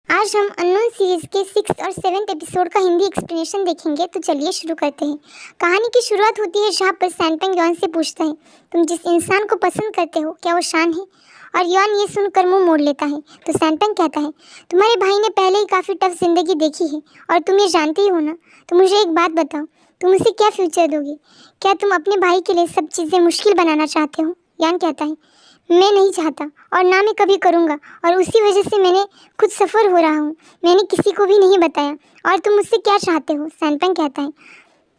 आज हम unknown series के 6th और 7th एपिसोड का हिंदी एक्सप्लेनेशन देखेंगे। तो चलिए शुरू करते हैं। कहानी की शुरुआत होती है जहाँ पर सैनपेंग यॉन से पूछता है, तुम जिस इंसान को पसंद करते हो क्या वो शान है? और यॉन ये सुनकर मुंह मोड़ लेता है। तो सैनपेंग कहता है, तुम्हारे भाई ने पहले ही काफ़ी टफ जिंदगी देखी है और तुम ये जानते ही हो ना। तो मुझे एक बात बताओ, तुम उसे क्या फ्यूचर दोगे? क्या तुम अपने भाई के लिए सब चीज़ें मुश्किल बनाना चाहते हो? यॉन कहता है, मैं नहीं चाहता और ना मैं कभी करूँगा, और उसी वजह से मैंने खुद सफ़र हो रहा हूँ। मैंने किसी को भी नहीं बताया। और तुम मुझसे क्या चाहते हो? सैनपेंग कहता है,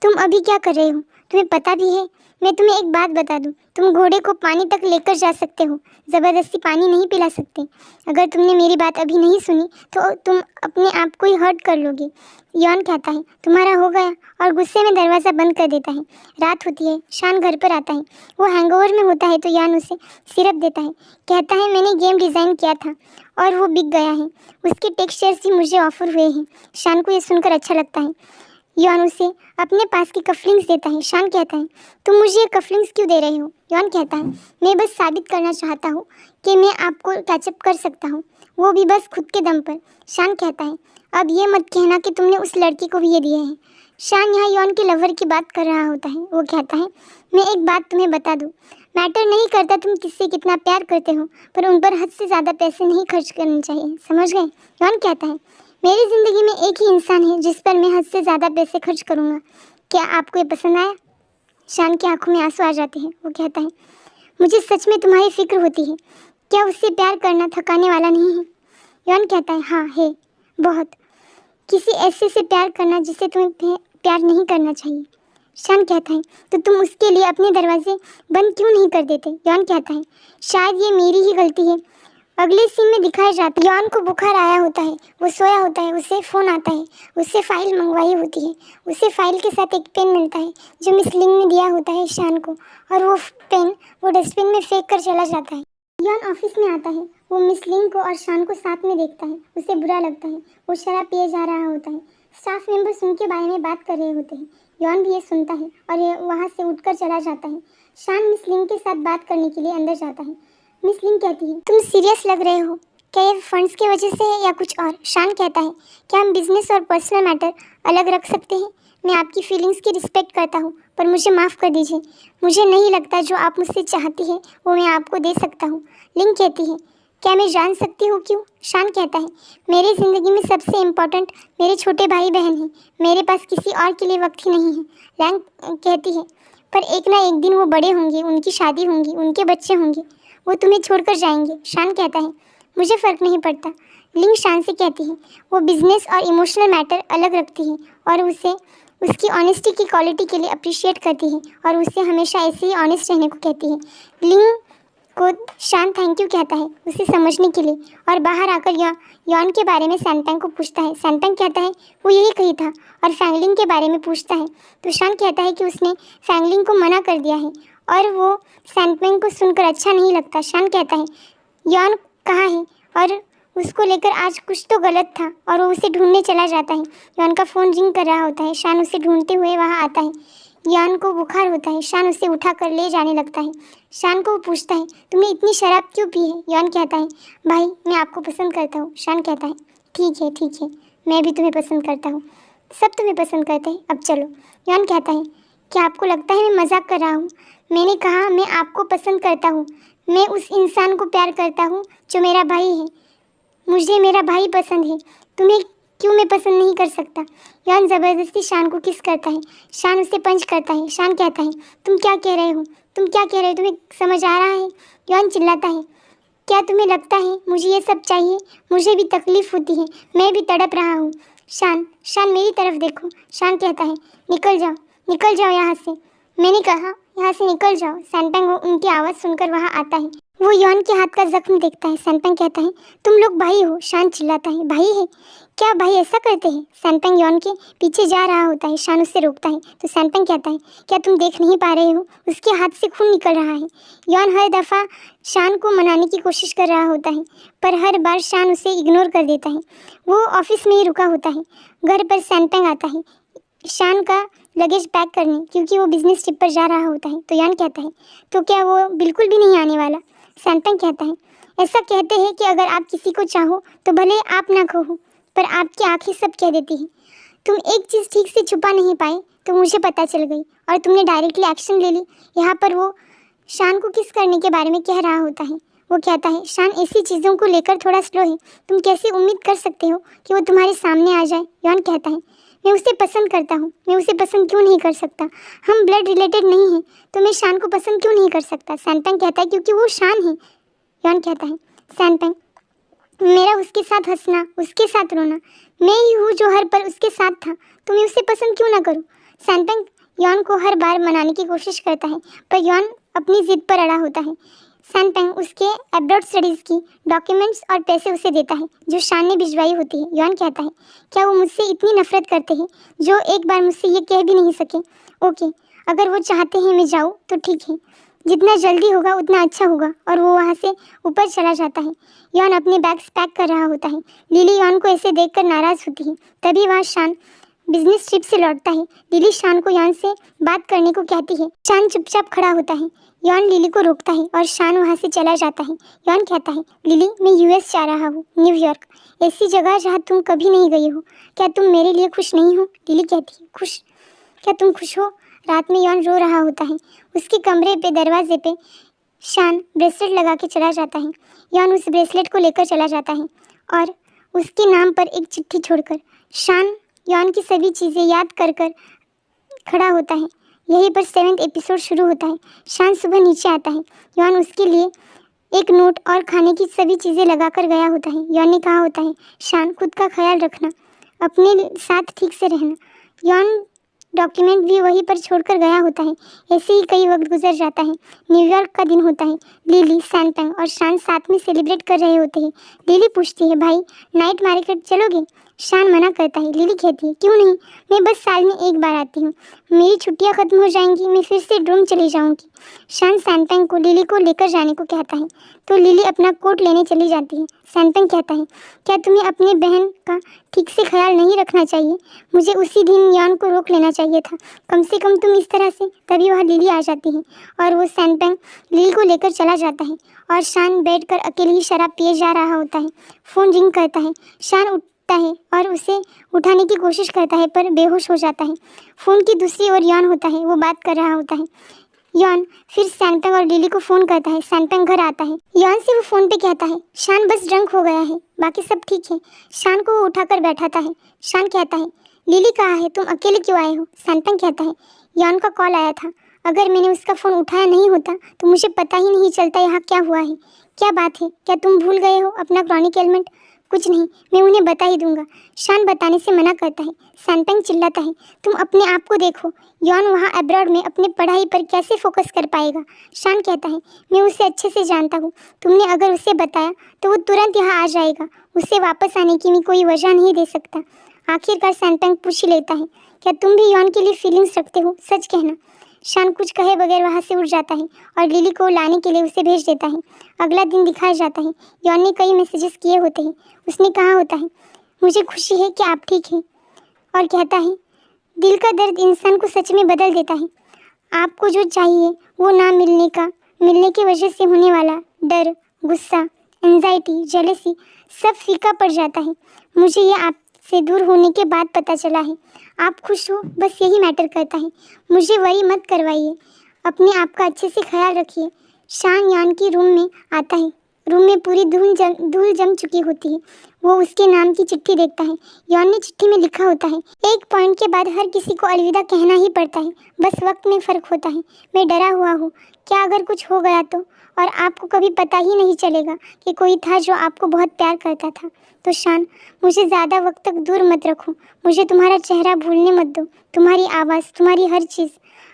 तुम अभी क्या कर रहे हो तुम्हें पता भी है? मैं तुम्हें एक बात बता दूं, तुम घोड़े को पानी तक लेकर जा सकते हो, ज़बरदस्ती पानी नहीं पिला सकते। अगर तुमने मेरी बात अभी नहीं सुनी तो तुम अपने आप को ही हर्ट कर लोगे। यॉन कहता है, तुम्हारा हो गया, और गुस्से में दरवाज़ा बंद कर देता है। रात होती है, शान घर पर आता है। वो हैंगओवर में होता है तो यान उसे सिरप देता है। कहता है, मैंने गेम डिज़ाइन किया था और वो बिक गया है। उसके टेक्सचर्स भी मुझे ऑफर हुए हैं। शान को ये सुनकर अच्छा लगता है। यॉन उसे अपने पास की कफलिंग्स देता है। शान कहता है, तुम मुझे ये कफलिंग्स क्यों दे रहे हो? यॉन कहता है, मैं बस साबित करना चाहता हूँ कि मैं आपको कैचअप कर सकता हूँ, वो भी बस खुद के दम पर। शान कहता है, अब ये मत कहना कि तुमने उस लड़की को भी ये दिए हैं। शान यहाँ यॉन के लवर की बात कर रहा होता है। वो कहता है, मैं एक बात तुम्हें बता दूँ, मैटर नहीं करता तुम किससे कितना प्यार करते हो, पर उन पर हद से ज़्यादा पैसे नहीं खर्च करने चाहिए, समझ गए? यॉन कहता है, मेरी ज़िंदगी में एक ही इंसान है जिस पर मैं हद से ज़्यादा पैसे खर्च करूँगा। क्या आपको ये पसंद आया? शान की आंखों में आंसू आ जाते हैं। वो कहता है, मुझे सच में तुम्हारी फिक्र होती है। क्या उससे प्यार करना थकाने वाला नहीं है? यॉन कहता है, हाँ है, बहुत। किसी ऐसे से प्यार करना जिसे तुम्हें प्यार नहीं करना चाहिए। शान कहता है, तो तुम उसके लिए अपने दरवाजे बंद क्यों नहीं कर देते? यॉन कहता है, शायद ये मेरी ही गलती है। अगले सीन में दिखाया जाता है, यॉन को बुखार आया होता है, वो सोया होता है, उसे फ़ोन आता है, उससे फ़ाइल मंगवाई होती है। उसे फ़ाइल के साथ एक पेन मिलता है जो मिस लिंग ने दिया होता है शान को, और वो पेन वो डस्टबिन में फेंक कर चला जाता है। यॉन ऑफिस में आता है, वो मिस लिंग को और शान को साथ में देखता है। उसे बुरा लगता है। वो शराब पिए जा रहा होता है। स्टाफ मेंबर्स उनके बारे में बात कर रहे होते हैं। यॉन भी ये सुनता है और ये वहाँ से उठकर चला जाता है। शान मिस लिंग के साथ बात करने के लिए अंदर जाता है। मिस लिंग कहती है, तुम सीरियस लग रहे हो, क्या ये फंड्स की वजह से है या कुछ और? शान कहता है, क्या हम बिजनेस और पर्सनल मैटर अलग रख सकते हैं? मैं आपकी फीलिंग्स की रिस्पेक्ट करता हूँ, पर मुझे माफ़ कर दीजिए। मुझे नहीं लगता जो आप मुझसे चाहती है वो मैं आपको दे सकता हूँ। लिंग कहती है, क्या मैं जान सकती हूँ क्यों? शान कहता है, मेरी ज़िंदगी में सबसे इम्पोर्टेंट मेरे छोटे भाई बहन हैं। मेरे पास किसी और के लिए वक्त ही नहीं है। लैंग कहती है, पर एक ना एक दिन वो बड़े होंगे, उनकी शादी होंगी, उनके बच्चे होंगे, वो तुम्हें छोड़कर जाएंगे। शान कहता है, मुझे फ़र्क नहीं पड़ता। लिंग शान से कहती है, वो बिजनेस और इमोशनल मैटर अलग रखती है और उसे उसकी ऑनेस्टी की क्वालिटी के लिए अप्रिशिएट करती है और उसे हमेशा ऐसे ही ऑनेस्ट रहने को कहती है। लिंग को शान थैंक यू कहता है उसे समझने के लिए, और बाहर आकर यॉन के बारे में सैनपेंग को पूछता है। सैनपेंग कहता है, वो यही कही था, और फैंगलिंग के बारे में पूछता है। तो शान कहता है कि उसने फैंगलिंग को मना कर दिया है, और वो सैनपेंग को सुनकर अच्छा नहीं लगता। शान कहता है, यॉन कहाँ है? और उसको लेकर आज कुछ तो गलत था, और वो उसे ढूंढने चला जाता है। यॉन का फ़ोन रिंग कर रहा होता है। शान उसे ढूंढते हुए वहाँ आता है। यॉन को बुखार होता है। शान उसे उठाकर ले जाने लगता है। शान को वो पूछता है, तुमने इतनी शराब क्यों पी है? यॉन कहता है, भाई मैं आपको पसंद करता हूँ। शान कहता है, ठीक है, मैं भी तुम्हें पसंद करता हूँ, सब तुम्हें पसंद करते हैं, अब चलो। यॉन कहता है, क्या आपको लगता है मैं मजाक कर रहा हूँ? मैंने कहा मैं आपको पसंद करता हूँ। मैं उस इंसान को प्यार करता हूँ जो मेरा भाई है। मुझे मेरा भाई पसंद है, तुम्हें क्यों मैं पसंद नहीं कर सकता? यॉन ज़बरदस्ती शान को किस करता है। शान उसे पंच करता है। शान कहता है, तुम क्या कह रहे हो? तुम्हें समझ आ रहा है? यॉन चिल्लाता है, क्या तुम्हें लगता है मुझे ये सब चाहिए? मुझे भी तकलीफ़ होती है, मैं भी तड़प रहा हूँ। शान मेरी तरफ देखो। शान कहता है, निकल जाओ यहाँ से। मैंने कहा यहाँ से निकल जाओ। सैनपेंग उनकी आवाज़ सुनकर वहाँ आता है। वो यॉन के हाथ का जख्म देखता है। सैनपेंग कहता है, तुम लोग भाई हो? शान चिल्लाता है, भाई है? क्या भाई ऐसा करते हैं? सैनपेंग यॉन के पीछे जा रहा होता है। शान उससे रोकता है। तो सैनपेंग कहता है, क्या तुम देख नहीं पा रहे हो? उसके हाथ से खून निकल रहा है। यॉन हर दफ़ा शान को मनाने की कोशिश कर रहा होता है, पर हर बार शान उसे इग्नोर कर देता है। वो ऑफिस में ही रुका होता है। घर पर सैनपेंग आता है शान का लगेज पैक करने, क्योंकि वो बिजनेस ट्रिप पर जा रहा होता है। तो यान कहता है, तो क्या वो बिल्कुल भी नहीं आने वाला? सैनपेंग कहता है, ऐसा कहते हैं कि अगर आप किसी को चाहो तो भले आप ना कहो, पर आपकी आंखें सब कह देती हैं। तुम एक चीज़ ठीक से छुपा नहीं पाए तो मुझे पता चल गई और तुमने डायरेक्टली एक्शन ले ली। यहाँ पर वो शान को किस करने के बारे में कह रहा होता है। वो कहता है, शान ऐसी चीज़ों को लेकर थोड़ा स्लो है, तुम कैसे उम्मीद कर सकते हो कि वो तुम्हारे सामने आ जाए। यॉन कहता है, मैं उसे पसंद करता हूँ, मैं उसे पसंद क्यों नहीं कर सकता, हम ब्लड रिलेटेड नहीं हैं, तो मैं शान को पसंद क्यों नहीं कर सकता। सैनपेंग कहता है, क्योंकि वो शान है। यॉन कहता है, सैनपेंग, मेरा उसके साथ हंसना, उसके साथ रोना, मैं ही हूँ जो हर पल उसके साथ था, तो मैं उसे पसंद क्यों ना करूँ। सैनपेंग यॉन को हर बार मनाने की कोशिश करता है, पर यॉन अपनी जिद पर अड़ा होता है। सैनपेंग उसके अब्रॉड स्टडीज़ की डॉक्यूमेंट्स और पैसे उसे देता है जो शान ने भिजवाई होती है। यॉन कहता है, क्या वो मुझसे इतनी नफरत करते हैं जो एक बार मुझसे ये कह भी नहीं सके। ओके, अगर वो चाहते हैं मैं जाऊँ तो ठीक है, जितना जल्दी होगा उतना अच्छा होगा। और वो वहाँ से ऊपर चला जाता है। यॉन अपने बैग्स पैक कर रहा होता है। लिली यॉन को ऐसे देखकर नाराज़ होती है। तभी वहाँ शान बिजनेस ट्रिप से लौटता है। लिली शान को यॉन से बात करने को कहती है। शान चुपचाप खड़ा होता है। यॉन लिली को रोकता है और शान वहाँ से चला जाता है। यॉन कहता है, लिली, मैं यूएस जा रहा हूँ, न्यूयॉर्क, ऐसी जगह जहाँ तुम कभी नहीं गई हो। क्या तुम मेरे लिए खुश नहीं हो। लिली कहती है, खुश? क्या तुम खुश हो। रात में यॉन रो रहा होता है। उसके कमरे पे दरवाजे पे शान ब्रेसलेट लगा के चला जाता है। यॉन उस ब्रेसलेट को लेकर चला जाता है और उसके नाम पर एक चिट्ठी छोड़कर शान यॉन की सभी चीज़ें याद कर कर खड़ा होता है। यहीं पर 7वां एपिसोड शुरू होता है। शान सुबह नीचे आता है। यॉन उसके लिए एक नोट और खाने की सभी चीज़ें लगा कर गया होता है। यॉन ने कहा होता है, शान, खुद का ख्याल रखना, अपने साथ ठीक से रहना। यॉन डॉक्यूमेंट भी वहीं पर छोड़कर गया होता है। ऐसे ही कई वक्त गुजर जाता है। न्यूयॉर्क का दिन होता है। लिली, सैनपेंग और शान साथ में सेलिब्रेट कर रहे होते हैं। लिली पूछती है, भाई नाइट मार्केट चलोगे। शान मना करता है। लिली कहती है, क्यों नहीं, मैं बस साल में एक बार आती हूँ, मेरी छुट्टियाँ ख़त्म हो जाएंगी, मैं फिर से ड्रोन चली जाऊँगी। शान सैनपेंग को लिली को लेकर जाने को कहता है तो लिली अपना कोट लेने चली जाती है। सैनपेंग कहता है, क्या तुम्हें अपनी बहन का ठीक से ख्याल नहीं रखना चाहिए। मुझे उसी दिन यॉन को रोक लेना चाहिए था, कम से कम तुम इस तरह से। तभी वह लिली आ जाती है और वो सैनपेंग लिली को लेकर चला जाता है और शान बैठकर अकेले ही शराब पिए जा रहा होता है। फ़ोन रिंग करता है। शान उठता है और उसे उठाने की कोशिश करता है पर बेहोश हो जाता है। फ़ोन की दूसरी ओर यॉन होता है। वो बात कर रहा होता है। यॉन फिर सैनपेंग और लिली को फ़ोन करता है। सैनपेंग घर आता है। यॉन से वो फ़ोन पे कहता है, शान बस ड्रंक हो गया है, बाकी सब ठीक है। शान को वो उठाकर बैठाता है। शान कहता है, लिली कहाँ है, तुम अकेले क्यों आए हो। सैनपेंग कहता है, यॉन का कॉल आया था, अगर मैंने उसका फ़ोन उठाया नहीं होता तो मुझे पता ही नहीं चलता यहाँ क्या हुआ है। क्या बात है, क्या तुम भूल गए हो अपना क्रॉनिक एलिमेंट। कुछ नहीं, मैं उन्हें बता ही दूंगा। शान बताने से मना करता है। सैनपेंग चिल्लाता है, तुम अपने आप को देखो, यॉन वहाँ अब्रॉड में अपनी पढ़ाई पर कैसे फोकस कर पाएगा। शान कहता है, मैं उसे अच्छे से जानता हूँ, तुमने अगर उसे बताया तो वो तुरंत यहाँ आ जाएगा, उसे वापस आने की मैं कोई वजह नहीं दे सकता। आखिरकार सैनपेंग पूछ ही लेता है, क्या तुम भी यॉन के लिए फीलिंग्स रखते हो, सच कहना। शान कुछ कहे बगैर वहाँ से उठ जाता है और लिली को लाने के लिए उसे भेज देता है। अगला दिन दिखाया जाता है। यॉन ने कई मैसेजेस किए होते हैं। उसने कहा होता है, मुझे खुशी है कि आप ठीक हैं, और कहता है, दिल का दर्द इंसान को सच में बदल देता है। आपको जो चाहिए वो ना मिलने की वजह से होने वाला डर, गुस्सा, एंजाइटी, जेलसी सब फीका पड़ जाता है। मुझे ये आपसे दूर होने के बाद पता चला है। आप खुश हो, बस यही मैटर करता है। मुझे वरी मत करवाइए, अपने आप का अच्छे से ख्याल रखिए। शान यॉन की रूम में आता है। रूम में पूरी धूल जम चुकी होती है। वो उसके नाम की चिट्ठी देखता है। यॉन ने चिट्ठी में लिखा होता है, एक पॉइंट के बाद हर किसी को अलविदा कहना ही पड़ता है, बस वक्त में फ़र्क होता है। मैं डरा हुआ हूँ, क्या अगर कुछ हो गया तो, और आपको कभी पता ही नहीं चलेगा कि कोई था जो आपको बहुत प्यार करता था। तो शान, मुझे ज़्यादा वक्त तक दूर मत रखो, मुझे तुम्हारा चेहरा भूलने मत दो, तुम्हारी आवाज़, तुम्हारी हर चीज़।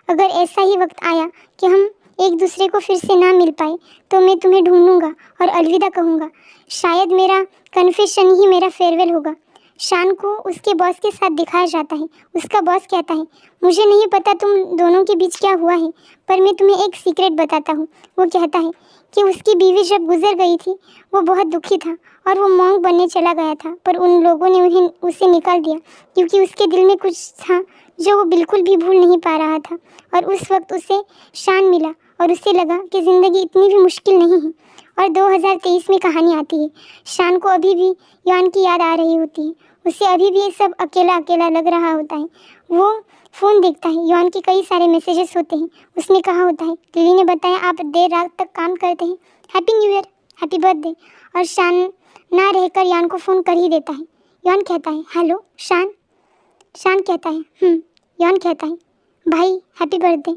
अगर ऐसा ही वक्त आया कि हम एक दूसरे को फिर से ना मिल पाए तो मैं तुम्हें ढूंढूंगा और अलविदा कहूँगा। शायद मेरा कन्फेशन ही मेरा फेयरवेल होगा। शान को उसके बॉस के साथ दिखाया जाता है। उसका बॉस कहता है, मुझे नहीं पता तुम दोनों के बीच क्या हुआ है, पर मैं तुम्हें एक सीक्रेट बताता हूँ। वो कहता है कि उसकी बीवी जब गुजर गई थी वो बहुत दुखी था और वो मॉन्क बनने चला गया था, पर उन लोगों ने उसे निकाल दिया क्योंकि उसके दिल में कुछ था जो वो बिल्कुल भी भूल नहीं पा रहा था। और उस वक्त उसे शान मिला और उसे लगा कि ज़िंदगी इतनी भी मुश्किल नहीं है और 2023 में कहानी आती है। शान को अभी भी यॉन की याद आ रही होती है। उसे अभी भी ये सब अकेला अकेला लग रहा होता है। वो फ़ोन देखता है, यॉन के कई सारे मैसेजेस होते हैं। उसने कहा होता है, लिली ने बताया आप देर रात तक काम करते हैं, happy new year, happy birthday. और शान ना रहकर यॉन को फ़ोन कर ही देता है। यॉन कहता है हेलो शान। शान कहता है यॉन कहता है भाई हैप्पी बर्थडे।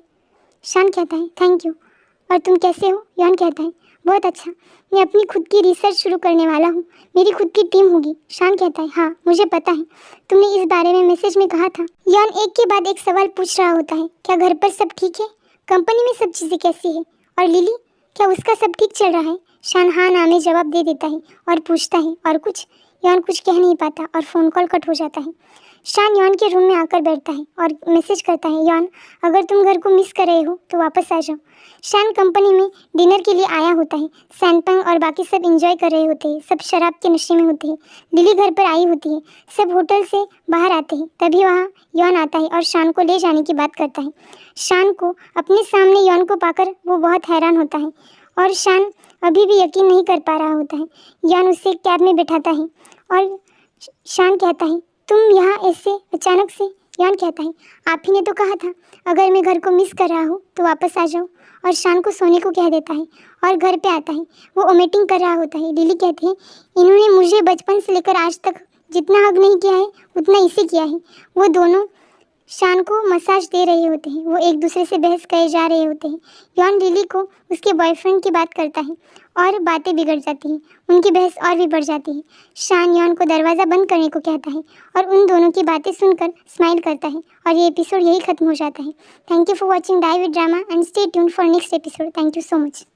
शान कहता है थैंक यू, और तुम कैसे हो? यॉन कहता है बहुत अच्छा, मैं अपनी खुद की रिसर्च शुरू करने वाला हूँ, मेरी खुद की टीम होगी। शान कहता है हाँ मुझे पता है, तुमने इस बारे में मैसेज में कहा था। यॉन एक के बाद एक सवाल पूछ रहा होता है, क्या घर पर सब ठीक है, कंपनी में सब चीज़ें कैसी है, और लिली क्या उसका सब ठीक चल रहा है? शान हाँ ना में जवाब दे देता है और पूछता है और कुछ? यॉन कुछ कह नहीं पाता और फ़ोन कॉल कट हो जाता है। शान यॉन के रूम में आकर बैठता है और मैसेज करता है, यॉन अगर तुम घर को मिस कर रहे हो तो वापस आ जाओ। शान कंपनी में डिनर के लिए आया होता है। सैनपंग और बाकी सब एंजॉय कर रहे होते हैं, सब शराब के नशे में होते हैं। लिली घर पर आई होती है, सब होटल से बाहर आते हैं। तभी वहाँ यॉन आता है और शान को ले जाने की बात करता है। शान को अपने सामने यॉन को पाकर वो बहुत हैरान होता है और शान अभी भी यकीन नहीं कर पा रहा होता है। यॉन उसे कैब में बैठाता है और शान कहता है तुम यहाँ ऐसे अचानक से? यॉन कहता है आप ही ने तो कहा था अगर मैं घर को मिस कर रहा हूँ तो वापस आ जाओ। और शान को सोने को कह देता है और घर पे आता है। वो वोमिटिंग कर रहा होता है। लिली कहती है इन्होंने मुझे बचपन से लेकर आज तक जितना हग नहीं किया है उतना इसे किया है। वो दोनों शान को मसाज दे रहे होते हैं, वो एक दूसरे से बहस करे जा रहे होते हैं। यॉन लिली को उसके बॉयफ्रेंड की बात करता है और बातें बिगड़ जाती हैं, उनकी बहस और भी बढ़ जाती है। शान यॉन को दरवाज़ा बंद करने को कहता है और उन दोनों की बातें सुनकर स्माइल करता है और ये एपिसोड यही खत्म हो जाता है। Thank you for watching die with drama and stay tuned for next episode. Thank you so much.